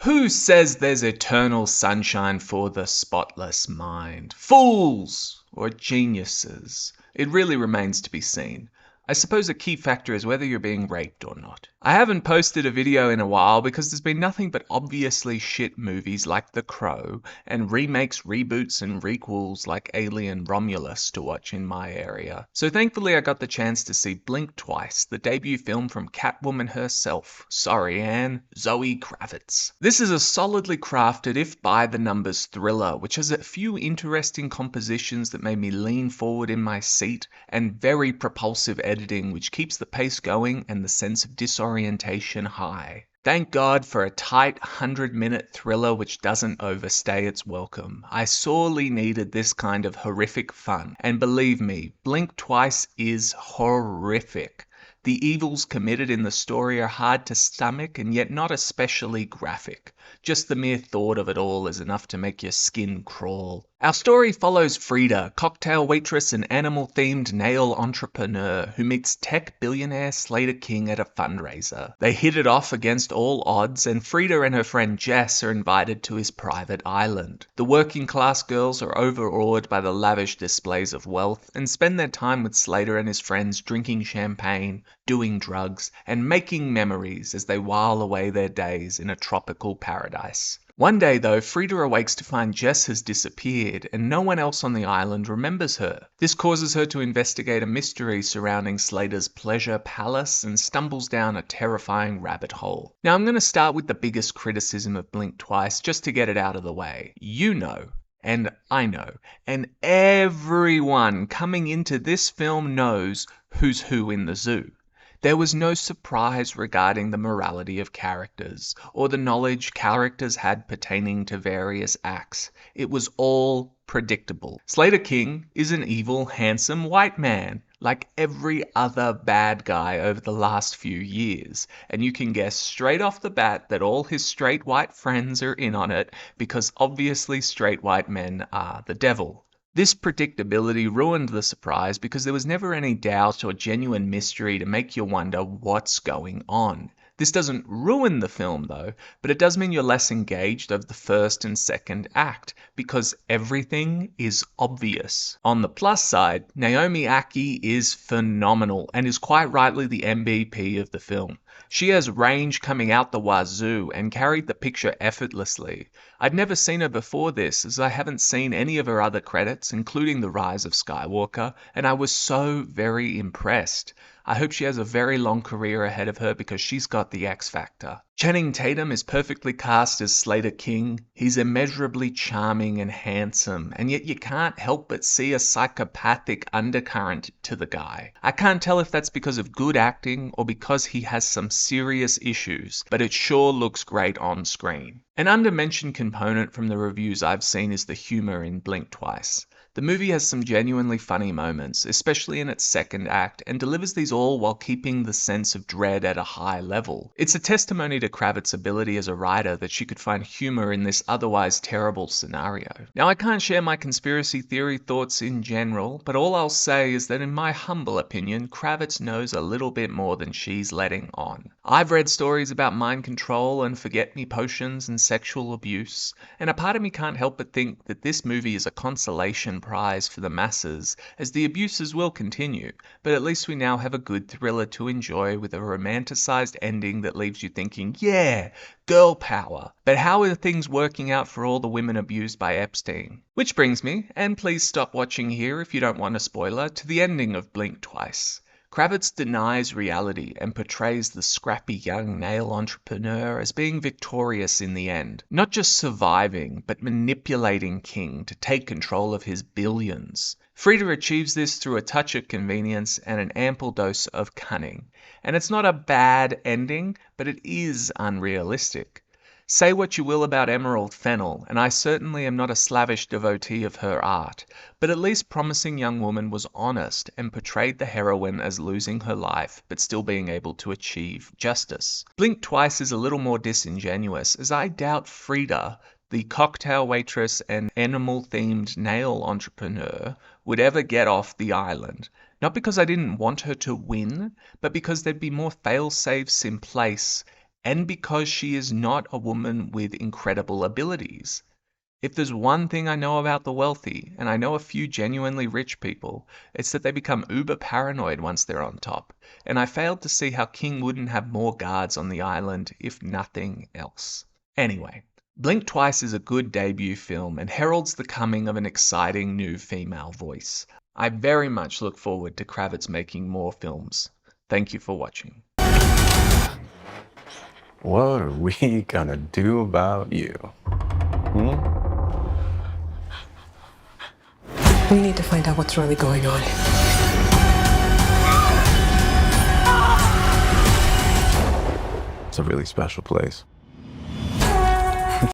Who says there's eternal sunshine for the spotless mind? Fools or geniuses? It really remains to be seen. I suppose a key factor is whether you're being raped or not. I haven't posted a video in a while because there's been nothing but obviously shit movies like The Crow and remakes, reboots and requels like Alien Romulus to watch in my area. So thankfully I got the chance to see Blink Twice, the debut film from Catwoman herself. Sorry, Anne. Zoe Kravitz. This is a solidly crafted, if by the numbers, thriller, which has a few interesting compositions that made me lean forward in my seat, and very propulsive editing which keeps the pace going and the sense of disorientation high. Thank God for a tight 100-minute thriller which doesn't overstay its welcome. I sorely needed this kind of horrific fun, and believe me, Blink Twice is horrific. The evils committed in the story are hard to stomach and yet not especially graphic. Just the mere thought of it all is enough to make your skin crawl. Our story follows Frida, cocktail waitress and animal-themed nail entrepreneur who meets tech billionaire Slater King at a fundraiser. They hit it off against all odds, and Frida and her friend Jess are invited to his private island. The working-class girls are overawed by the lavish displays of wealth and spend their time with Slater and his friends drinking champagne, doing drugs, and making memories as they while away their days in a tropical paradise. One day, though, Frida awakes to find Jess has disappeared and no one else on the island remembers her. This causes her to investigate a mystery surrounding Slater's pleasure palace and stumbles down a terrifying rabbit hole. Now, I'm going to start with the biggest criticism of Blink Twice just to get it out of the way. You know, and I know, and everyone coming into this film knows who's who in the zoo. There was no surprise regarding the morality of characters, or the knowledge characters had pertaining to various acts. It was all predictable. Slater King is an evil, handsome white man, like every other bad guy over the last few years, and you can guess straight off the bat that all his straight white friends are in on it, because obviously straight white men are the devil. This predictability ruined the surprise because there was never any doubt or genuine mystery to make you wonder what's going on. This doesn't ruin the film though, but it does mean you're less engaged of the first and second act, because everything is obvious. On the plus side, Naomi Ackie is phenomenal and is quite rightly the MVP of the film. She has range coming out the wazoo and carried the picture effortlessly. I'd never seen her before this, as I haven't seen any of her other credits, including The Rise of Skywalker, and I was so very impressed. I hope she has a very long career ahead of her because she's got the X factor. Channing Tatum is perfectly cast as Slater King. He's immeasurably charming and handsome, and yet you can't help but see a psychopathic undercurrent to the guy. I can't tell if that's because of good acting or because he has some serious issues, but it sure looks great on screen. An undermentioned component from the reviews I've seen is the humour in Blink Twice. The movie has some genuinely funny moments, especially in its second act, and delivers these all while keeping the sense of dread at a high level. It's a testimony to Kravitz's ability as a writer that she could find humour in this otherwise terrible scenario. Now, I can't share my conspiracy theory thoughts in general, but all I'll say is that in my humble opinion, Kravitz knows a little bit more than she's letting on. I've read stories about mind control and forget-me potions and sexual abuse, and a part of me can't help but think that this movie is a consolation prize for the masses, as the abuses will continue, but at least we now have a good thriller to enjoy with a romanticized ending that leaves you thinking, yeah, girl power. But how are things working out for all the women abused by Epstein? Which brings me, and please stop watching here if you don't want a spoiler, to the ending of Blink Twice. Kravitz denies reality and portrays the scrappy young nail entrepreneur as being victorious in the end, not just surviving, but manipulating King to take control of his billions. Frida achieves this through a touch of convenience and an ample dose of cunning. And it's not a bad ending, but it is unrealistic. Say what you will about Emerald Fennell, and I certainly am not a slavish devotee of her art, but at least Promising Young Woman was honest and portrayed the heroine as losing her life but still being able to achieve justice. Blink Twice is a little more disingenuous, as I doubt Frida, the cocktail waitress and animal-themed nail entrepreneur, would ever get off the island. Not because I didn't want her to win, but because there'd be more fail-safes in place and because she is not a woman with incredible abilities. If there's one thing I know about the wealthy, and I know a few genuinely rich people, it's that they become uber paranoid once they're on top, and I failed to see how King wouldn't have more guards on the island, if nothing else. Anyway, Blink Twice is a good debut film and heralds the coming of an exciting new female voice. I very much look forward to Kravitz making more films. Thank you for watching. What are we gonna do about you? We need to find out what's really going on. It's a really special place.